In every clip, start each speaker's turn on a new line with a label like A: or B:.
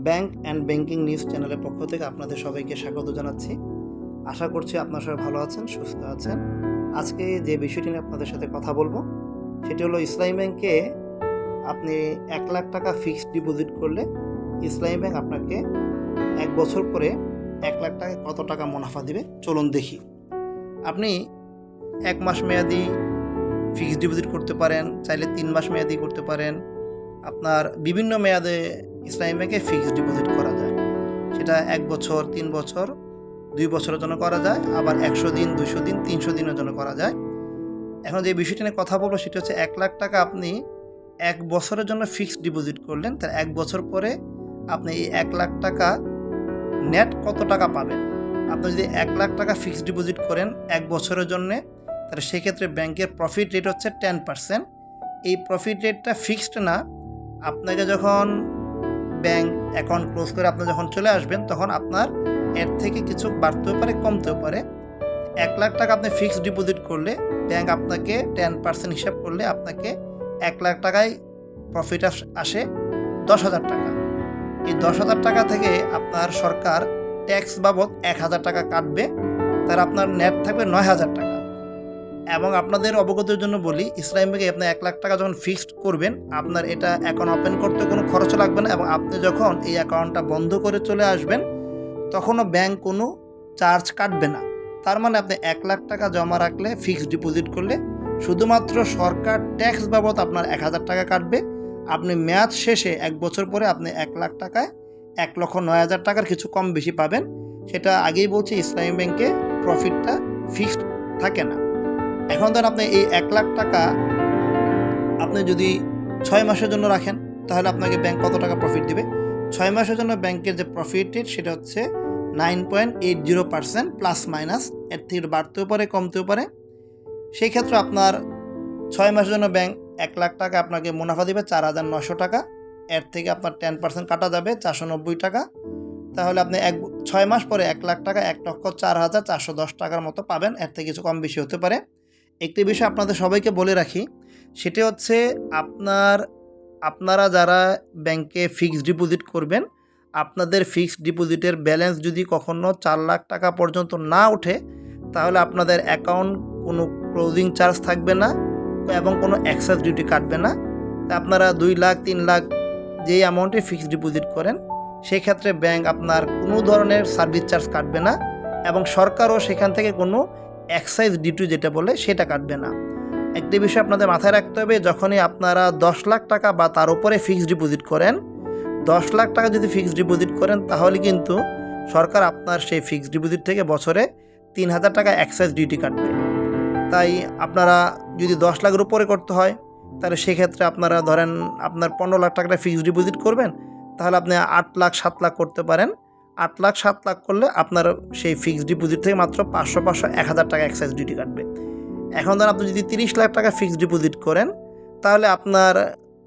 A: Bank and banking news চ্যানেলের পক্ষ থেকে আপনাদের সবাইকে স্বাগত জানাচ্ছি। আশা করছি আপনারা সবাই ভালো আছেন, সুস্থ আছেন। আজকে যে বিষয়টি নিয়ে আপনাদের সাথে কথা বলবো সেটি হলো ইসলামী ব্যাংকে আপনি 1 লাখ টাকা ফিক্সড ডিপোজিট করলে ইসলামী ব্যাংক আপনাকে 1 বছর পরে 1 লাখ টাকায় কত টাকা মুনাফা দিবে চলুন দেখি। আপনি 1 মাস মেয়াদি ফিক্সড ডিপোজিট করতে পারেন, চাইলে 3 মাস মেয়াদি করতে পারেন। আপনার বিভিন্ন মেয়াদে ইসলামী ব্যাংকে ফিক্সড ডিপোজিট করা যায়। সেটা 1 বছর, 3 বছর, 2 বছরের জন্য করা যায়, আবার 100 দিন, 200 দিন, 300 দিনের জন্য করা যায়। এখন যে বিষয়টি নিয়ে কথা বলবো সেটা হচ্ছে 1 লাখ টাকা আপনি 1 বছরের জন্য ফিক্সড ডিপোজিট করলেন, তার 1 বছর পরে আপনি এই 1 লাখ টাকা নেট কত টাকা পাবেন। আপনি যদি 1 লাখ টাকা ফিক্সড ডিপোজিট করেন 1 বছরের জন্যে, তাহলে সেক্ষেত্রে ব্যাংকের প্রফিট রেট হচ্ছে 10%। এই প্রফিট রেটটা ফিক্সড না, আপনাকে যখন ব্যাংক অ্যাকাউন্ট ক্লোজ করে আপনি যখন চলে আসবেন তখন আপনার এর থেকে কিছু বাড়তেও পারে, কমতেও পারে। 1 লাখ টাকা আপনি ফিক্সড ডিপোজিট করলে ব্যাংক আপনাকে 10% হিসাব করলে আপনাকে 1 লাখ টাকায় প্রফিট আসে 10,000 টাকা। এই 10,000 টাকা থেকে আপনার সরকার ট্যাক্স বাবদ 1,000 টাকা কাটবে, তার আপনার নেট থাকবে 9,000 টাকা। এবং আপনাদের অবগতির জন্য বলি, ইসলামী ব্যাংকে আপনি 1 লাখ টাকা যখন ফিক্সড করবেন আপনার এটা অ্যাকাউন্ট ওপেন করতে কোনো খরচ লাগবে না, এবং আপনি যখন এই অ্যাকাউন্টটা বন্ধ করে চলে আসবেন তখনও ব্যাংক কোনো চার্জ কাটবে না। তার মানে আপনি 1 লাখ টাকা জমা রাখলে ফিক্সড ডিপোজিট করলে শুধুমাত্র সরকার ট্যাক্স বাবদ আপনার 1,000 টাকা কাটবে। আপনি মেয়াদ শেষে 1 বছর পরে আপনি 1 লাখ টাকায় 1,09,000 টাকার কিছু কম বেশি পাবেন। সেটা আগেই বলছি, ইসলামী ব্যাংকে প্রফিটটা ফিক্সড থাকে না। এখন ধরেন আপনি এই 1 লাখ টাকা আপনি যদি 6 মাসের জন্য রাখেন তাহলে আপনাকে ব্যাংক কত টাকা প্রফিট দিবে। 6 মাসের জন্য ব্যাংকের যে প্রফিট রেট সেটা হচ্ছে 9.80% প্লাস মাইনাস, এর থেকে বাড়তেও পারে, কমতেও পারে। সেই ক্ষেত্রে আপনার 6 মাসের জন্য ব্যাংক 1 লাখ টাকা আপনাকে মুনাফা দেবে 4,900 টাকা, এর থেকে আপনার 10% কাটা যাবে 490 টাকা। তাহলে আপনি 6 মাস পরে 1 লাখ টাকা 1,04,410 টাকার মতো পাবেন, এর থেকে কিছু কম বেশি হতে পারে। একটি বিষয় আপনাদের সবাইকে বলে রাখি, সেটা হচ্ছে আপনারা যারা ব্যাংকে ফিক্সড ডিপোজিট করবেন, আপনাদের ফিক্সড ডিপোজিটের ব্যালেন্স যদি কখনো 4 লাখ টাকা পর্যন্ত না ওঠে তাহলে আপনাদের অ্যাকাউন্ট কোনো ক্লোজিং চার্জ থাকবে না এবং কোনো এক্সেস ডিউটি কাটবে না। তা আপনারা 2 লাখ, 3 লাখ যেই অ্যামাউন্টে ফিক্সড ডিপোজিট করেন সেক্ষেত্রে ব্যাংক আপনার কোনো ধরনের সার্ভিস চার্জ কাটবে না, এবং সরকারও সেখান থেকে কোনো এক্সাইজ ডিউটি যেটা বলে সেটা কাটবে না। একটি বিষয় আপনাদের মাথায় রাখতে হবে, যখনই আপনারা 10 লাখ টাকা বা তার উপরে ফিক্সড ডিপোজিট করেন, 10 লাখ টাকা যদি ফিক্সড ডিপোজিট করেন তাহলে কিন্তু সরকার আপনার সেই ফিক্সড ডিপোজিট থেকে বছরে 3,000 টাকা এক্সাইজ ডিউটি কাটবে। তাই আপনারা যদি 10 লাখের উপরে করতে হয় তাহলে সেক্ষেত্রে আপনারা ধরেন আপনার 15 লাখ টাকাটা ফিক্সড ডিপোজিট করবেন, তাহলে আপনি 8 লাখ, 7 লাখ করতে পারেন। 8 লাখ, 7 লাখ করলে আপনার সেই ফিক্সড ডিপোজিট থেকে মাত্র 500, 1,000 টাকা এক্সাইজ ডিউটি কাটবে। এখন ধরেন আপনি যদি 30 লাখ টাকা ফিক্সড ডিপোজিট করেন তাহলে আপনার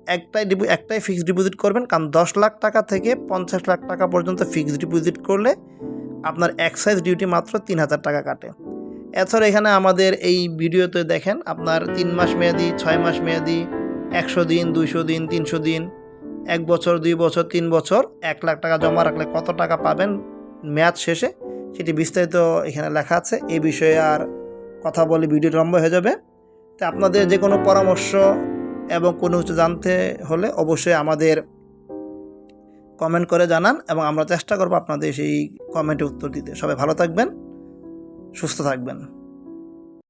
A: একটাই ফিক্সড ডিপোজিট করবেন, কারণ 10 লাখ টাকা থেকে 50 লাখ টাকা পর্যন্ত ফিক্সড ডিপোজিট করলে আপনার এক্সাইজ ডিউটি মাত্র 3,000 টাকা কাটে। এছাড়া এখানে আমাদের এই ভিডিওতে দেখেন আপনার 3 মাস মেয়াদি, 6 মাস মেয়াদি, 100 দিন, 200 দিন, 300 দিন, 1 বছর, 2 বছর, 3 বছর 1 লাখ টাকা জমা রাখলে কত টাকা পাবেন মেয়াদ শেষে সেটি বিস্তারিত এখানে লেখা আছে। এই বিষয়ে আর কথা বলে ভিডিও লম্বা হয়ে যাবে। তো আপনাদের যে কোনো পরামর্শ এবং কোনো কিছু জানতে হলে অবশ্যই আমাদের কমেন্ট করে জানান, এবং আমরা চেষ্টা করব আপনাদের সেই কমেন্টে উত্তর দিতে। সবাই ভালো থাকবেন, সুস্থ থাকবেন।